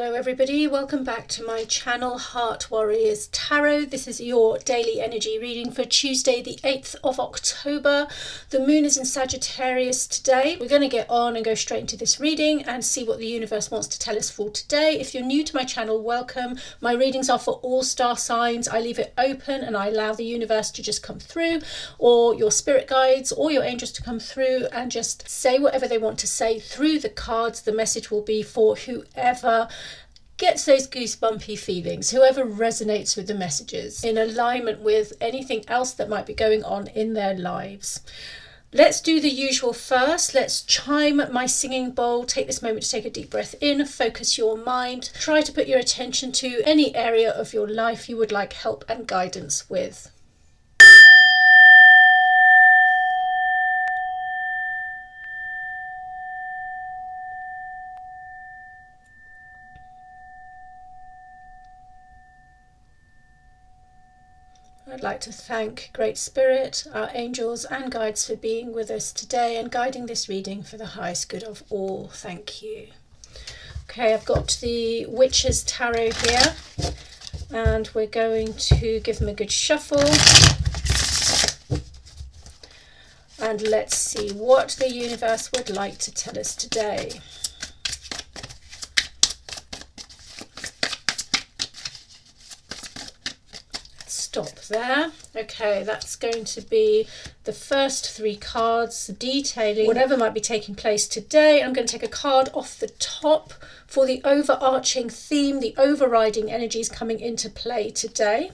Hello everybody, welcome back to my channel Heart Warriors Tarot. This is your daily energy reading for Tuesday the 8th of October. The moon is in Sagittarius today. We're going to get on and go straight into this reading and see what the universe wants to tell us for today. If you're new to my channel, welcome. My readings are for all star signs. I leave it open and I allow the universe to just come through, or your spirit guides or your angels to come through and just say whatever they want to say through the cards. The message will be for whoever gets those goosebumpy feelings, whoever resonates with the messages in alignment with anything else that might be going on in their lives. Let's do the usual first. Let's chime my singing bowl. Take this moment to take a deep breath in, focus your mind, try to put your attention to any area of your life you would like help and guidance with. I'd like to thank Great Spirit, our angels and guides for being with us today and guiding this reading for the highest good of all. Thank you. Okay, I've got the Witch's Tarot here and we're going to give them a good shuffle. And let's see what the universe would like to tell us today. Stop there. Okay, that's going to be the first three cards detailing whatever might be taking place today. I'm going to take a card off the top for the overarching theme, the overriding energies coming into play today.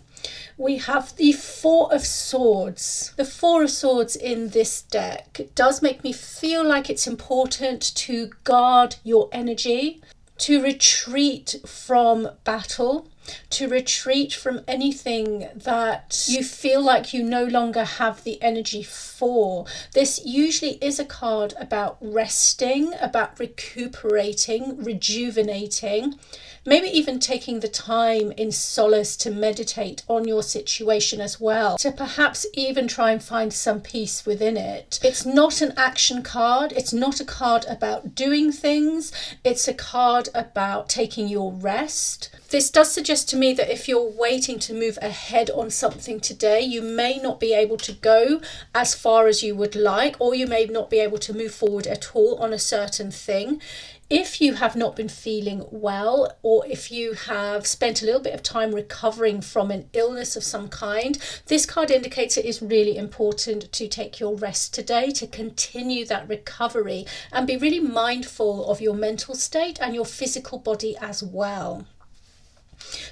We have the Four of Swords. The Four of Swords in this deck does make me feel like it's important to guard your energy, to retreat from battle, to retreat from anything that you feel like you no longer have the energy for. This usually is a card about resting, about recuperating, rejuvenating, maybe even taking the time in solace to meditate on your situation as well, to perhaps even try and find some peace within it. It's not an action card. It's not a card about doing things. It's a card about taking your rest. This does suggest to me that if you're waiting to move ahead on something today, you may not be able to go as far as you would like, or you may not be able to move forward at all on a certain thing. If you have not been feeling well, or if you have spent a little bit of time recovering from an illness of some kind, this card indicates it is really important to take your rest today, to continue that recovery and be really mindful of your mental state and your physical body as well.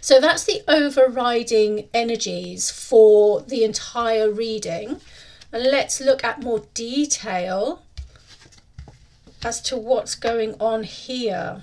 So that's the overriding energies for the entire reading. And let's look at more detail as to what's going on here.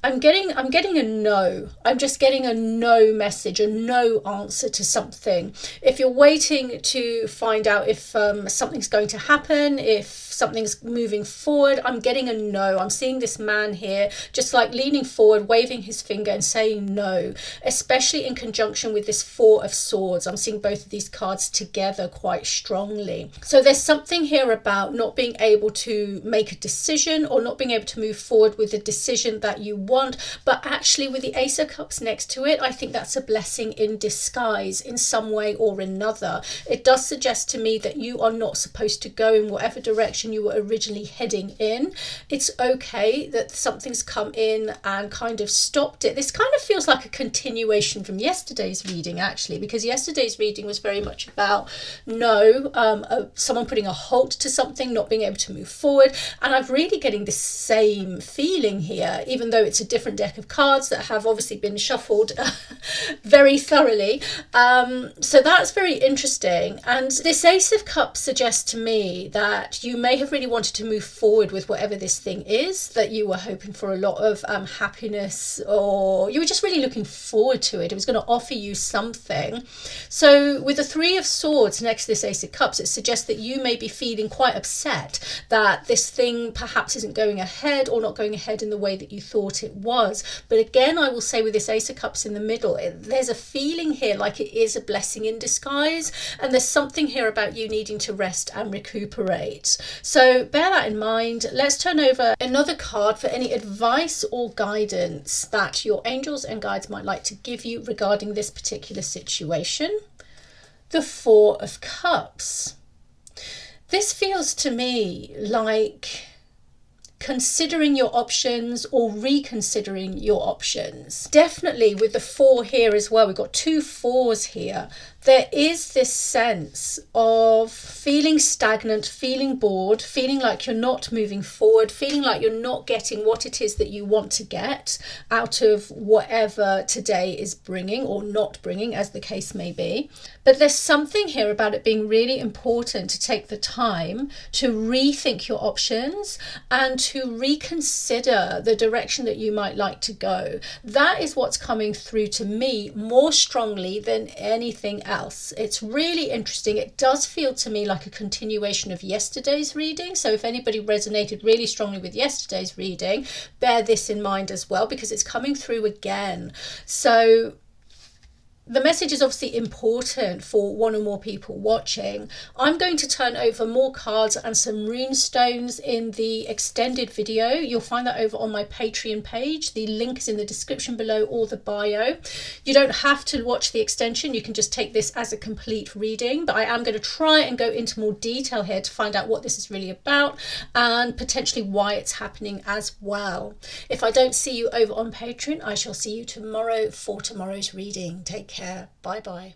I'm getting a no. I'm just getting a no message, a no answer to something. If you're waiting to find out if something's going to happen, if something's moving forward, I'm getting a no. I'm seeing this man here just like leaning forward, waving his finger and saying no, especially in conjunction with this Four of Swords. I'm seeing both of these cards together quite strongly. So there's something here about not being able to make a decision or not being able to move forward with a decision that you want, but actually with the Ace of Cups next to it, I think that's a blessing in disguise in some way or another. It does suggest to me that you are not supposed to go in whatever direction you were originally heading in. It's okay that something's come in and kind of stopped it. This kind of feels like a continuation from yesterday's reading, actually, because yesterday's reading was very much about someone putting a halt to something, not being able to move forward, and I'm really getting the same feeling here, even though it's a different deck of cards that have obviously been shuffled very thoroughly. So that's very interesting. And this Ace of Cups suggests to me that you may have really wanted to move forward with whatever this thing is, that you were hoping for a lot of happiness, or you were just really looking forward to it. It was going to offer you something. So with the Three of Swords next to this Ace of Cups, it suggests that you may be feeling quite upset that this thing perhaps isn't going ahead or not going ahead in the way that you thought it it was. But again, I will say with this Ace of Cups in the middle, there's a feeling here like it is a blessing in disguise, and there's something here about you needing to rest and recuperate. So bear that in mind. Let's turn over another card for any advice or guidance that your angels and guides might like to give you regarding this particular situation. The Four of Cups. This feels to me like considering your options or reconsidering your options. Definitely with the 4 here as well, we've got 2 4s here. There is this sense of feeling stagnant, feeling bored, feeling like you're not moving forward, feeling like you're not getting what it is that you want to get out of whatever today is bringing or not bringing, as the case may be. But there's something here about it being really important to take the time to rethink your options and to reconsider the direction that you might like to go. That is what's coming through to me more strongly than anything else. It's really interesting. It does feel to me like a continuation of yesterday's reading. So if anybody resonated really strongly with yesterday's reading, bear this in mind as well, because it's coming through again. So the message is obviously important for one or more people watching. I'm going to turn over more cards and some rune stones in the extended video. You'll find that over on my Patreon page. The link is in the description below or the bio. You don't have to watch the extension. You can just take this as a complete reading, but I am going to try and go into more detail here to find out what this is really about and potentially why it's happening as well. If I don't see you over on Patreon, I shall see you tomorrow for tomorrow's reading. Take care. Bye bye.